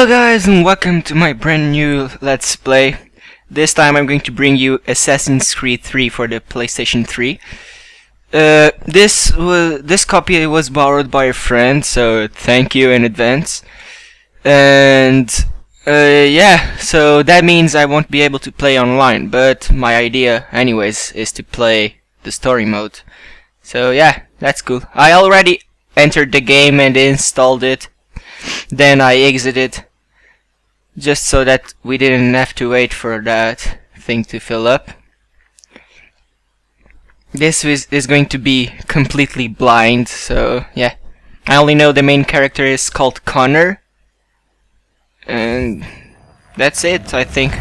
Hello guys and welcome to my brand new Let's Play. This time I'm going to bring you Assassin's Creed 3 for the PlayStation 3. This copy was borrowed by a friend, so thank you in advance. And yeah, so that means I won't be able to play online, but my idea anyways is to play the story mode. So yeah, that's cool. I already entered the game and installed it. Then I exited, just so that we didn't have to wait for that thing to fill up. This is going to be completely blind, so yeah. I only know the main character is called Connor, and that's it, I think.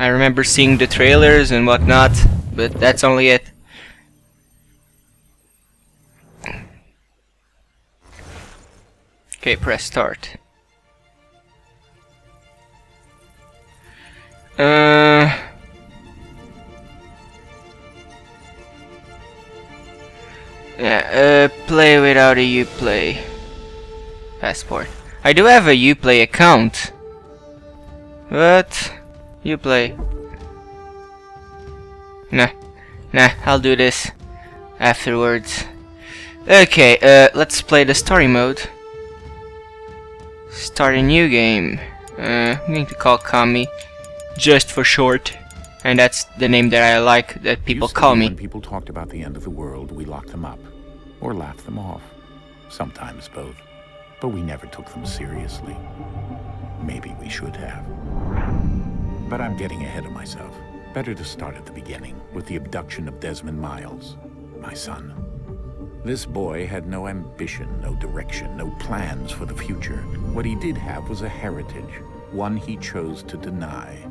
I remember seeing the trailers and whatnot, but that's only it. Okay, press start. Play without a Uplay passport. I do have a Uplay account, but Uplay. Nah, I'll do this afterwards. Okay, let's play the story mode. Start a new game. I'm going to call Kami, just for short, and that's the name that I like that people call me. When people talked about the end of the world, we locked them up, or laughed them off. Sometimes both, but we never took them seriously. Maybe we should have. But I'm getting ahead of myself. Better to start at the beginning, with the abduction of Desmond Miles, my son. This boy had no ambition, no direction, no plans for the future. What he did have was a heritage, one he chose to deny.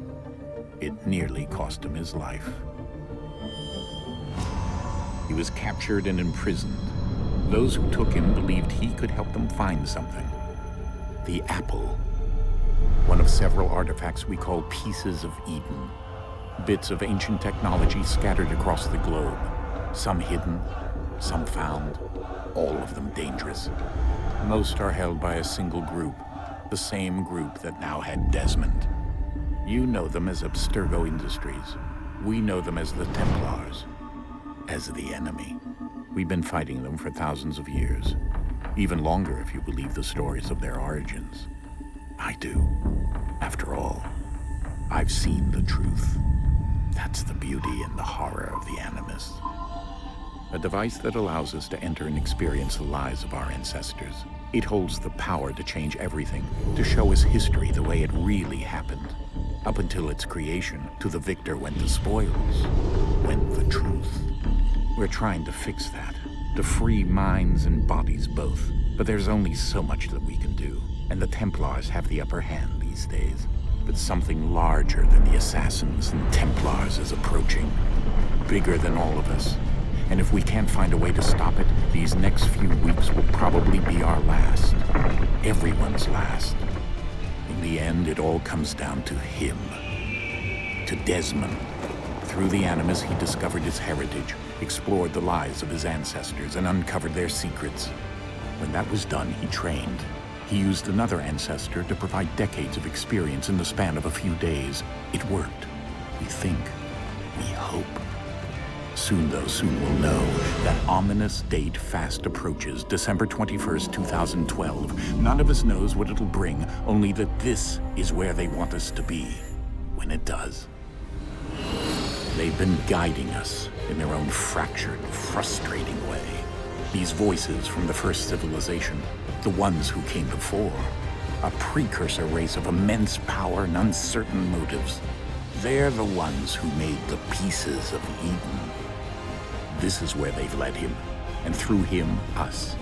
It nearly cost him his life. He was captured and imprisoned. Those who took him believed he could help them find something. The apple. One of several artifacts we call pieces of Eden. Bits of ancient technology scattered across the globe. Some hidden, some found, all of them dangerous. Most are held by a single group, the same group that now had Desmond. You know them as Abstergo Industries. We know them as the Templars, as the enemy. We've been fighting them for thousands of years, even longer if you believe the stories of their origins. I do. After all, I've seen the truth. That's the beauty and the horror of the Animus. A device that allows us to enter and experience the lives of our ancestors. It holds the power to change everything, to show us history the way it really happened. Up until its creation, to the victor went the spoils, went the truth. We're trying to fix that, to free minds and bodies both. But there's only so much that we can do, and the Templars have the upper hand these days. But something larger than the Assassins and Templars is approaching, bigger than all of us. And if we can't find a way to stop it, these next few weeks will probably be our last. Everyone's last. In the end, it all comes down to him. To Desmond. Through the Animus, he discovered his heritage, explored the lives of his ancestors, and uncovered their secrets. When that was done, he trained. He used another ancestor to provide decades of experience in the span of a few days. It worked. We think. We hope. Soon we'll know. That ominous date fast approaches, December 21st, 2012. None of us knows what it'll bring, only that this is where they want us to be, when it does. They've been guiding us in their own fractured, frustrating way. These voices from the first civilization, the ones who came before, a precursor race of immense power and uncertain motives. They're the ones who made the pieces of Eden. This is where they've led him, and through him, us.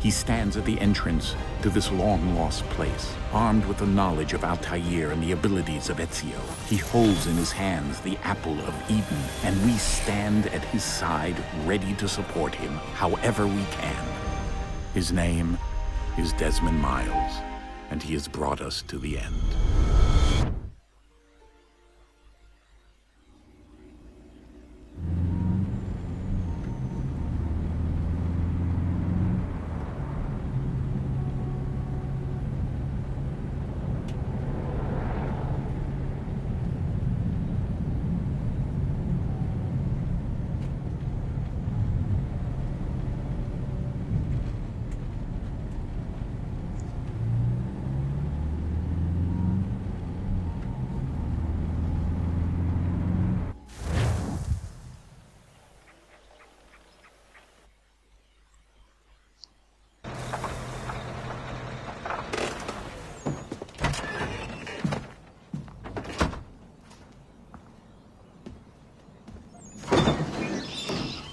He stands at the entrance to this long-lost place, armed with the knowledge of Altair and the abilities of Ezio. He holds in his hands the apple of Eden, and we stand at his side, ready to support him however we can. His name is Desmond Miles, and he has brought us to the end.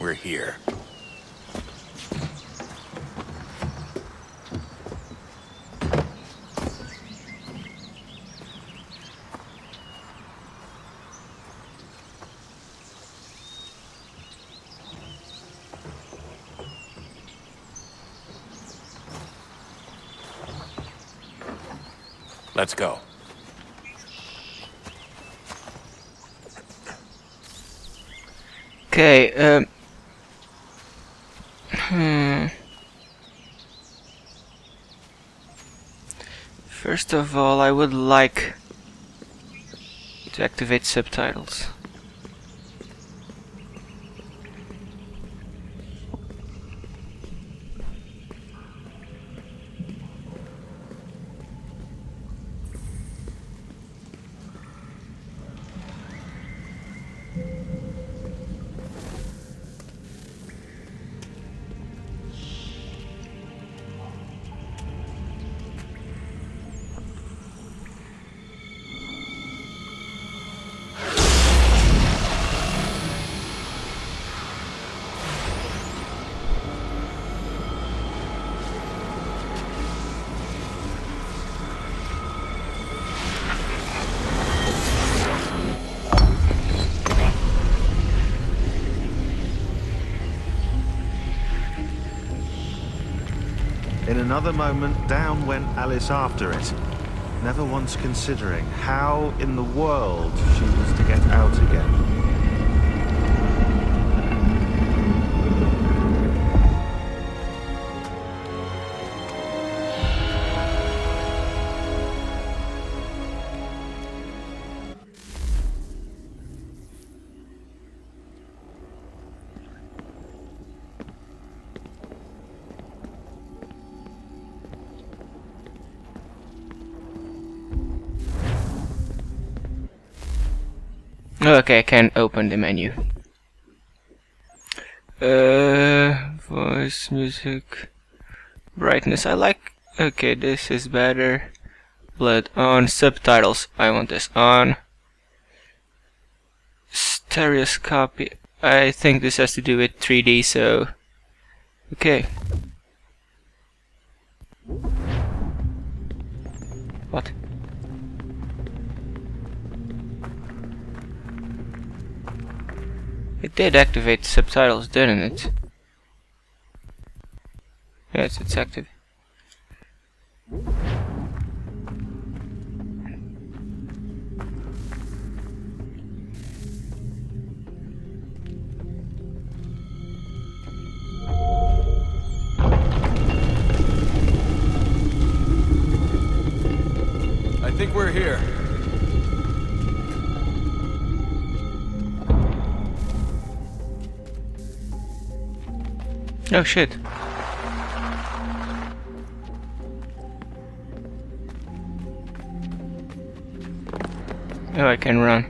over here. Let's go. Okay, first of all, I would like to activate subtitles. In another moment, down went Alice after it, never once considering how in the world she was to get out again. Okay, I can open the menu. Voice, music, brightness. I like. Okay, this is better. Blood on. Subtitles. I want this on. Stereoscopy. I think this has to do with 3D, so. Okay. What? It did activate subtitles, didn't it? Yes, it's active. I think we're here. Oh shit. Oh, I can run.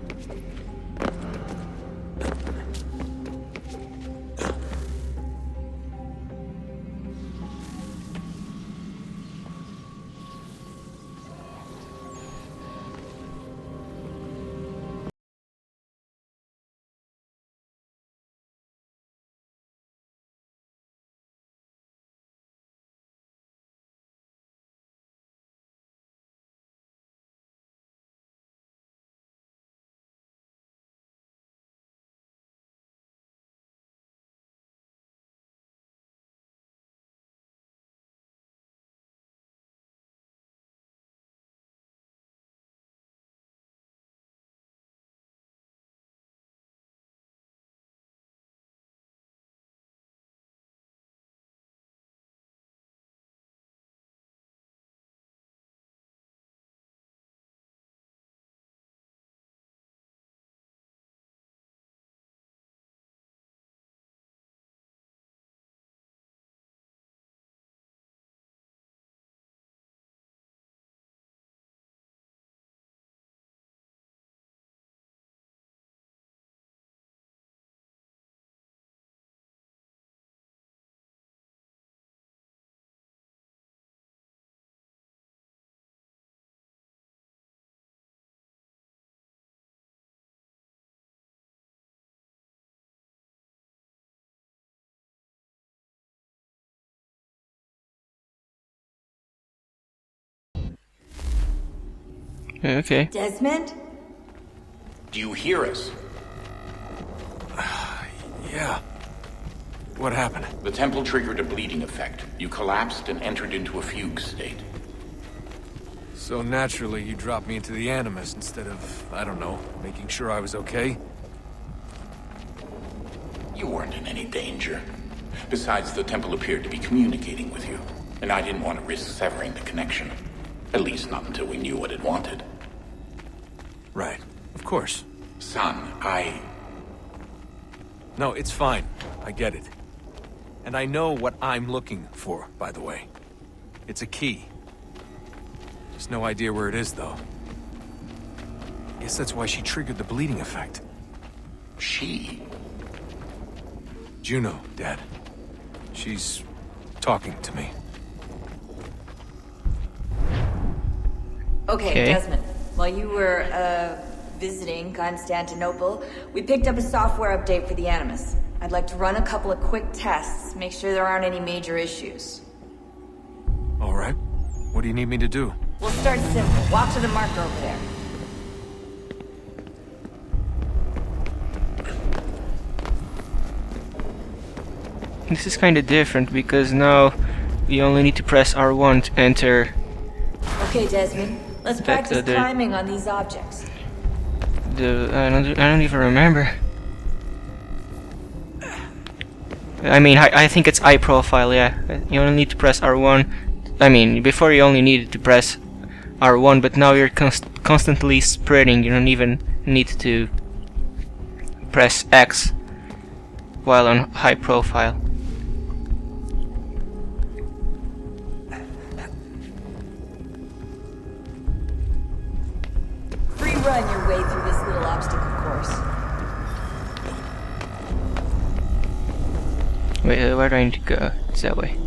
Okay. Desmond? Do you hear us? Yeah. What happened? The temple triggered a bleeding effect. You collapsed and entered into a fugue state. So naturally, you dropped me into the Animus instead of, I don't know, making sure I was okay? You weren't in any danger. Besides, the temple appeared to be communicating with you, and I didn't want to risk severing the connection. At least not until we knew what it wanted. Right. Of course. Son, No, it's fine. I get it. And I know what I'm looking for, by the way. It's a key. Just no idea where it is, though. Guess that's why she triggered the bleeding effect. She? Juno, Dad. She's talking to me. Okay, Desmond. While you were, visiting Constantinople, we picked up a software update for the Animus. I'd like to run a couple of quick tests, make sure there aren't any major issues. All right. What do you need me to do? We'll start simple. Walk to the marker over there. This is kind of different because now we only need to press R1 to enter. Okay, Desmond. Let's practice climbing on these objects. I don't even remember. I mean, I think it's eye profile, yeah. You only need to press R1. I mean, before you only needed to press R1, but now you're constantly spreading. You don't even need to press X while on high profile. Free run your way through this little obstacle course. Wait, where do I need to go? It's that way.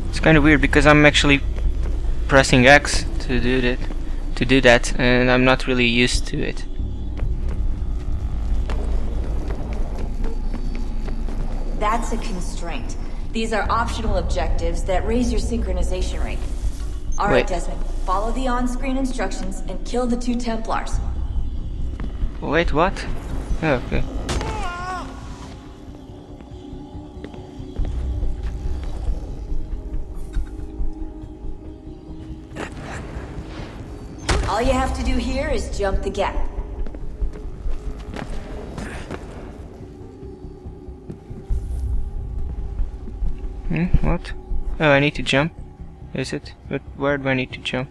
It's kind of weird because I'm actually pressing X to do that, and I'm not really used to it. That's a constraint. These are optional objectives that raise your synchronization rate. All right, Wait. Desmond. Follow the on-screen instructions and kill the 2 Templars. Wait, what? Oh, okay. All you have to do here is jump the gap. What? Oh, I need to jump? Is it? But where do I need to jump?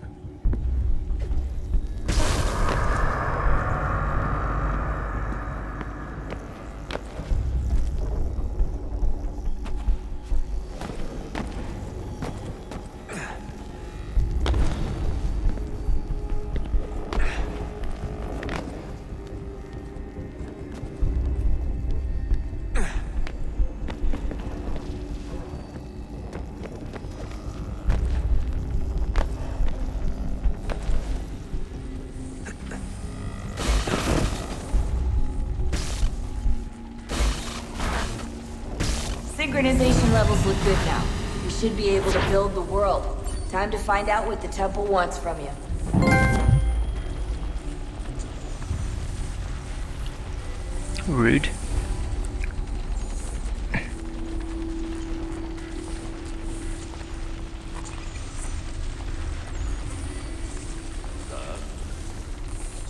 Synchronization levels look good now. We should be able to build the world. Time to find out what the temple wants from you. Rude.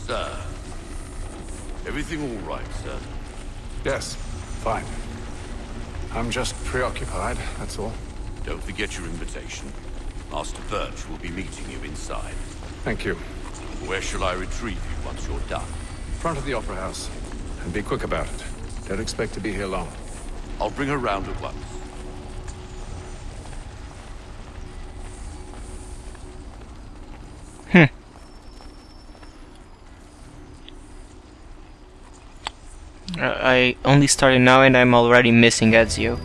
Sir. Everything all right, sir? Yes, fine. I'm just preoccupied, that's all. Don't forget your invitation. Master Birch will be meeting you inside. Thank you. Where shall I retrieve you once you're done? Front of the Opera House. And be quick about it. Don't expect to be here long. I'll bring her round at once. I only started now and I'm already missing Ezio.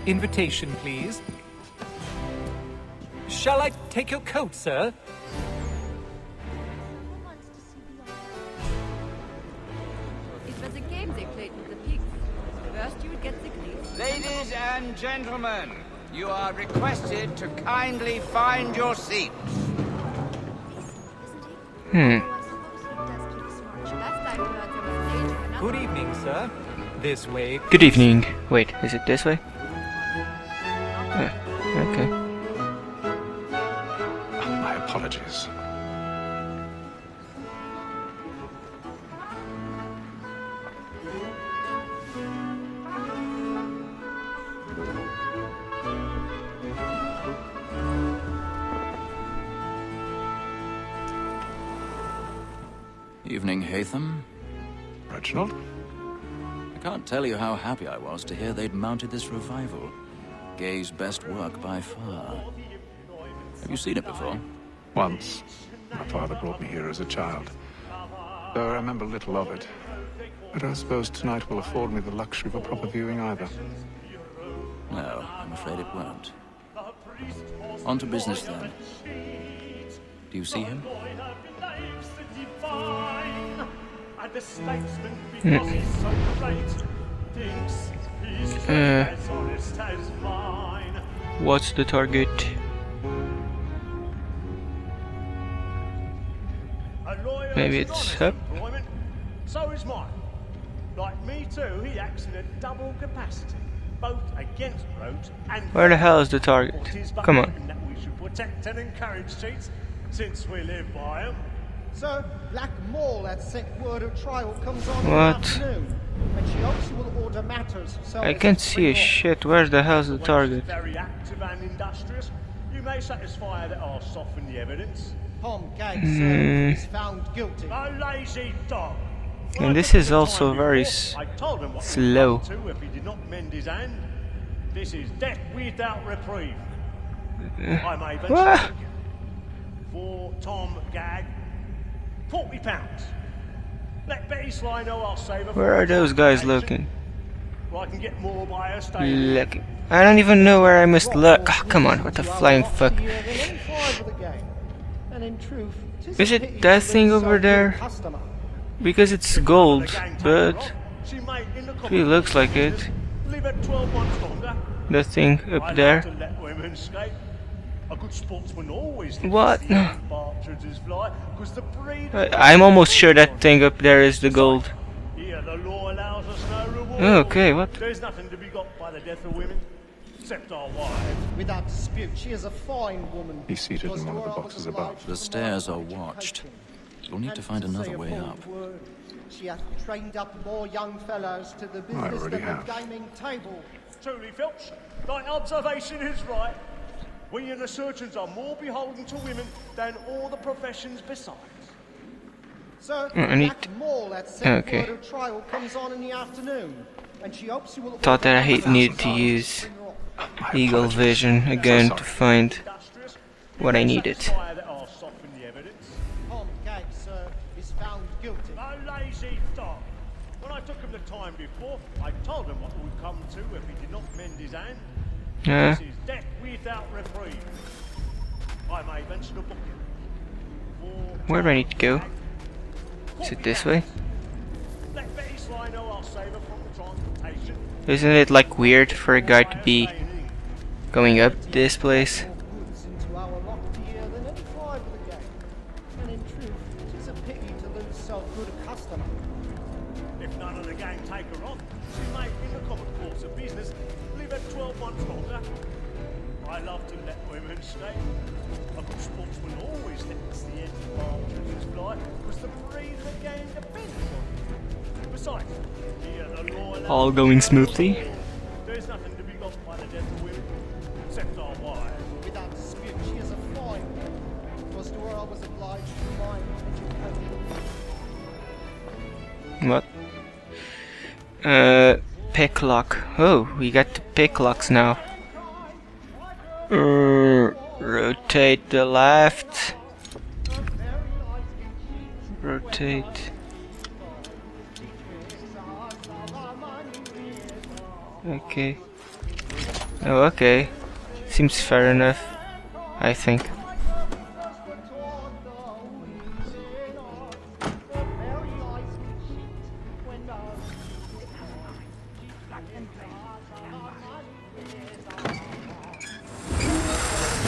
Invitation, please. Shall I take your coat, sir? It was a game they played with the pigs. First you would get the grease. Ladies and gentlemen, you are requested to kindly find your seats. Hmm. Good evening, sir. This way. Good evening. Wait, is it this way? Okay. My apologies. Evening, Hatham. Reginald? I can't tell you how happy I was to hear they'd mounted this revival. Gay's best work by far. Have you seen it before? Once. My father brought me here as a child. Though I remember little of it. But I suppose tonight will afford me the luxury of a proper viewing either. No, I'm afraid it won't. On to business then. Do you see him? What's the target? Maybe it's up. So is mine. Like me too, he acts in a double capacity, both against roads and. Where the hell is the target? Come on. That we should protect and encourage cheats, since we live by them. So, Black Mall had sent word of trial comes on in the What? afternoon, and she hopes you will order matters. So I can't see a shit. Where the hell's the target? Very active and industrious. You may satisfy that I'll soften the evidence. Tom Gates is found guilty. A lazy dog. And this is also very I told him what slow. he would come to if he did not mend his hand. This is death without reprieve. I may venture What? to look for Tom Gag, £40. Let Betty Sly know I'll save her. Where are those guys looking? Well, I can get more by her staying. Look. I don't even know where I must look. Ah, come on, what the flying fuck? Is it that thing over there? Because it's gold, but it looks like it. Leave it 12 months longer. The thing I up like there. to let women escape. A good sportsman always thinks What? the young partridges fly, 'cause the breed I'm almost sure that thing up there is the gold. here the law allows us no reward. Okay, what? There's nothing to be got by the death of women, except our wives. Without dispute, she is a fine woman. He's seated in one of the boxes above. The stairs are watched. You'll need to find another way up. She hath trained up more young fellows to the business already than the have. gaming table. Truly, Filch, thy observation is right. We and the surgeons are more beholden to women than all the professions besides. So, I need Black Mall had sent okay. word of trial comes on in the afternoon, and she hopes you will. Thought that I needed to use Eagle Vision again to find what I needed. Satisfy that I'll soften the evidence. Tom Gates, sir, is found guilty. A lazy dog. When I took him the time before, I told him what would come to if he did not mend his hand. This is death without reprieve. I may venture to book him. Where do I need to go? Is it this way? Let Betty Sly know I'll save her from the transportation. Isn't it like weird for a guy to be going up this place? Goods into our locked year than any tribe of the game. And in truth, it is a pity to lose so good a customer. If none of the gang take her on, she may, in the common course of business, live at 12 months longer. I love to let women stay. A good sportsman always lets the end of partridges fly, because the breed of the game depends on it. Besides, here the law allows All going smoothly. there's nothing to be got by the death of women, except our wives. Without dispute, she is a fine woman. It was to her I was obliged to my education. What? Pick lock. Oh, we got the pick locks now. Rotate the left. Rotate. Okay. Oh, okay. Seems fair enough, I think.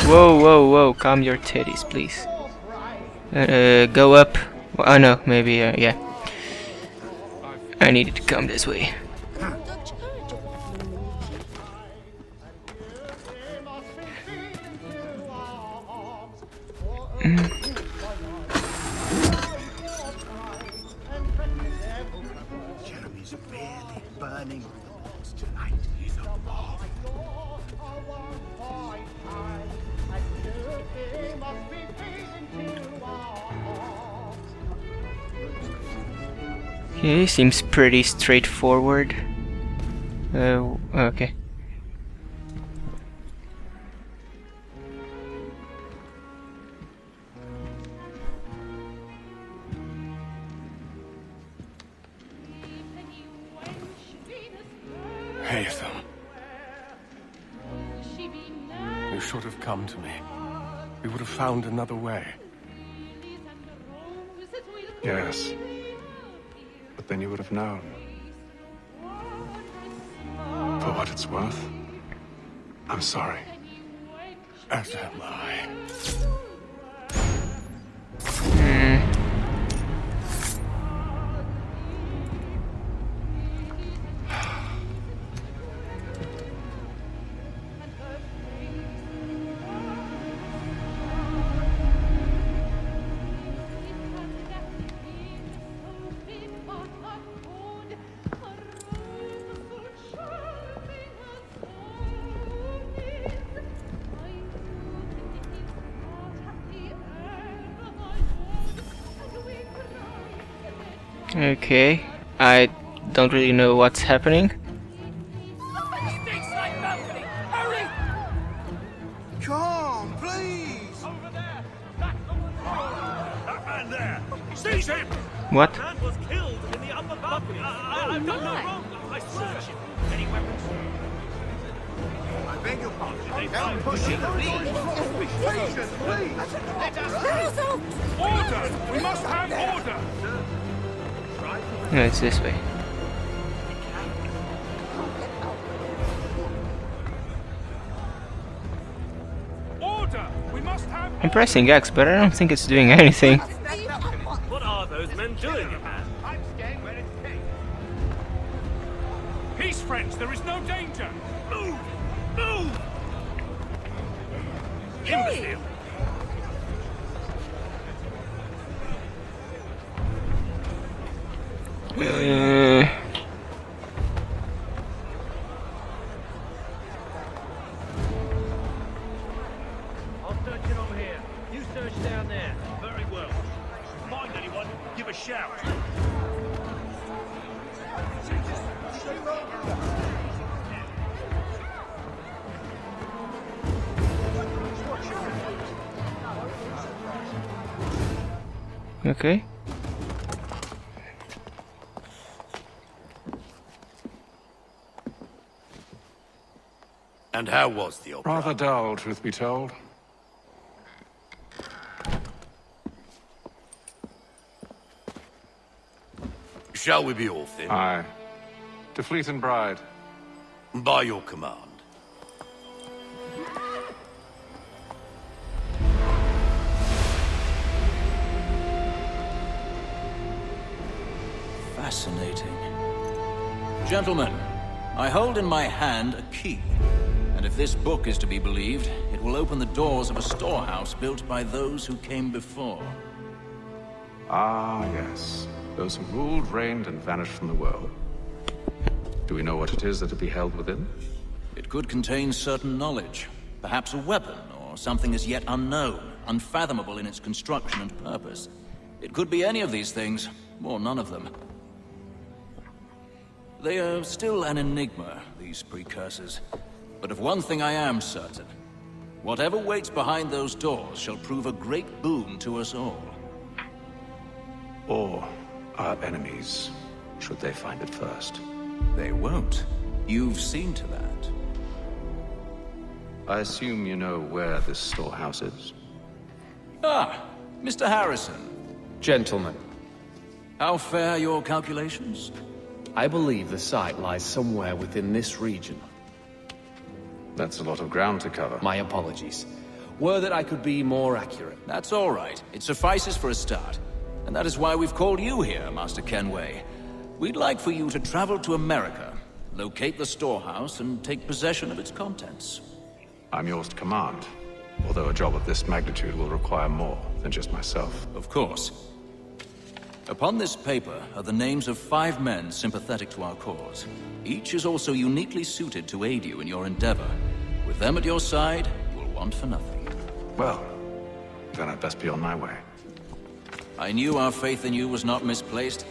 Whoa, whoa, whoa, calm your titties, please. Go up. Oh no, maybe, yeah. I needed to come this way. Jeremy's really burning with the boss tonight. He's a mob. Okay, seems pretty straightforward. Okay. Haytham. You should have come to me. We would have found another way. Yes. But then you would have known. For what it's worth, I'm sorry. As am I. Okay, I don't really know what's happening. Come on, please! Over there! That man there! Seize him! What? The man was killed in the upper balcony. I've done no wrong. I searched him. Any weapons? I beg your pardon. Don't push it, please! Let us out! Order! We must have order! No, it's this way. Order! We must have. I'm pressing X, but I don't think it's doing anything. What are those men doing, man? I'm staying where it's safe. Peace, friends. There is no danger. Move! Move! Imbecile! I'll search it on here. You search down there. Very well. Find anyone, give a shout. Okay. And how was the opera? Rather dull, truth be told. Shall we be off then? Aye. To Fleet and Bride. By your command. Fascinating. Gentlemen, I hold in my hand a key. And if this book is to be believed, it will open the doors of a storehouse built by those who came before. Ah, yes. Those who ruled, reigned, and vanished from the world. Do we know what it is that to be held within? It could contain certain knowledge. Perhaps a weapon, or something as yet unknown, unfathomable in its construction and purpose. It could be any of these things, or none of them. They are still an enigma, these precursors. But of one thing I am certain. Whatever waits behind those doors shall prove a great boon to us all. Or our enemies, should they find it first. They won't. You've seen to that. I assume you know where this storehouse is? Ah, Mr. Harrison. Gentlemen, How fare your calculations? I believe the site lies somewhere within this region. That's a lot of ground to cover. My apologies. were that I could be more accurate. That's all right. It suffices for a start. And that is why we've called you here, Master Kenway. We'd like for you to travel to America, locate the storehouse, and take possession of its contents. I'm yours to command, although a job of this magnitude will require more than just myself. Of course. Upon this paper are the names of 5 men sympathetic to our cause. Each is also uniquely suited to aid you in your endeavor. With them at your side, you'll want for nothing. Well, then I'd best be on my way. I knew our faith in you was not misplaced.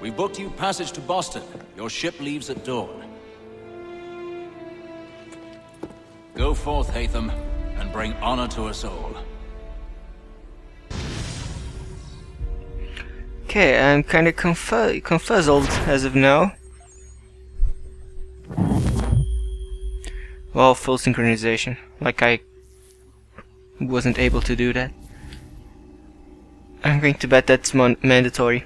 We booked you passage to Boston. Your ship leaves at dawn. Go forth, Hatham, and bring honor to us all. Okay, I'm kinda confuzzled as of now. Well, full synchronization. Like I wasn't able to do that. I'm going to bet that's mandatory.